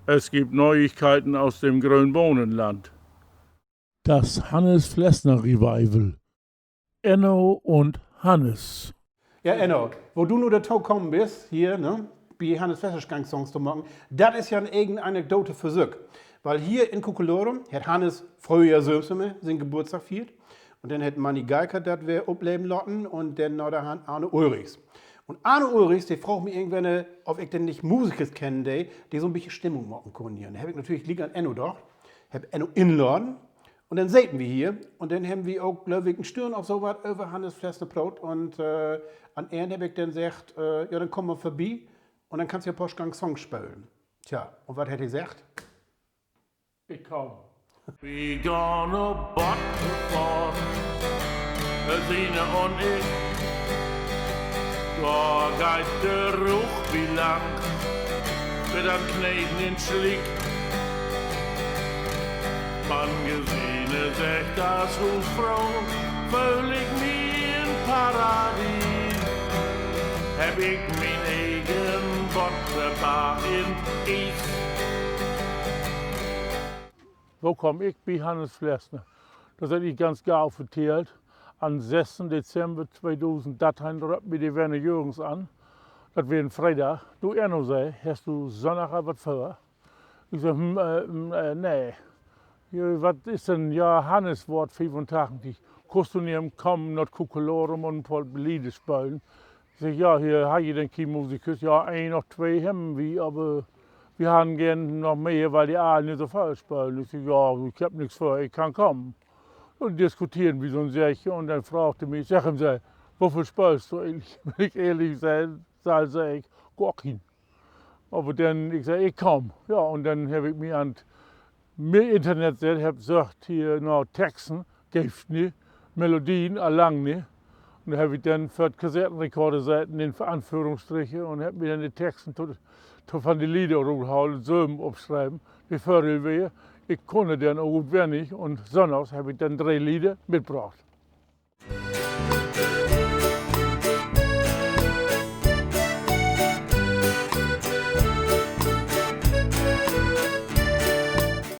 Es gibt Neuigkeiten aus dem Gröön-Bohnenland. Das Hannes-Flessner-Revival. Enno und Hannes. Ja, Enno, wo du nur dazu gekommen bist, hier, ne, bei Hannes Flessner-Songs zu machen, das ist ja eine eigene Anekdote für sich. Weil hier in Kukelorum hat Hannes früher Sömseme seinen Geburtstag gefeiert. Und dann hat Manni Geiker das wir ableben lassen und dann noch der Hand Arne Ulrichs. Und Arne Ulrichs, der fragt mich irgendwann, ob ich denn nicht Musiker kenne, die so ein bisschen Stimmung machen können. Da habe ich natürlich liegen an Enno doch, habe Enno inladen und dann säten wir hier und dann haben wir auch, glaube ich, einen Stirn auf so was über Hannes Flessner Brot und an er habe ich dann gesagt, ja, dann komm mal vorbei und dann kannst du ja Postgang Songs spielen. Tja, und was hat er gesagt? Ich komm. We gonna Botterfahrt, Sine und ich. Da geht der Ruch wie lang, wird am Kneten in Schlick. Man gesehne sagt das Jungfro, völlig wie in Paradies. Hab ich mein eigen Botterfahrt in ich. Wo kom ich bei Hannes Flessner? Das hat ich ganz genau vertelt. Am 6. Dezember 2013 rübt mir die Werner Jürgens an. Das wäre ein Freitag. Du Enno sei, hast du Sonntag was vor? Ich sag, nee. Ja, was ist denn, ja, Hannes Wort 85. Kannst du nicht kommen, nach Kukelorum und ein paar Lieder spielen? Ich sag, ja, hier habe ich den Musikus. Ja, ein oder zwei haben wir, aber wir haben gern noch mehr, weil die alle nicht so falsch spielen. Ich sag, ja, ich hab nichts vor, ich kann kommen. Und diskutieren wie so ein Säche. Und dann fragte mich, sag ihm, wofür spielst du eigentlich? Wenn ich ehrlich sag ich, gar keinen. Aber dann, ich sag, ich komm. Ja, und dann habe ich mich an Internet gesehen, habe gesagt, hier noch Texten, gibt nicht, Melodien, allang nicht. Und dann habe ich dann für die Kassettenrekorder Seiten in Anführungsstriche und habe mir dann die Texten von den Liedern rumgehauen, Sömen aufschreiben, wie Vorteil wäre. Ich konnte dann auch gut wenig und sonntags habe ich dann 3 Lieder mitgebracht.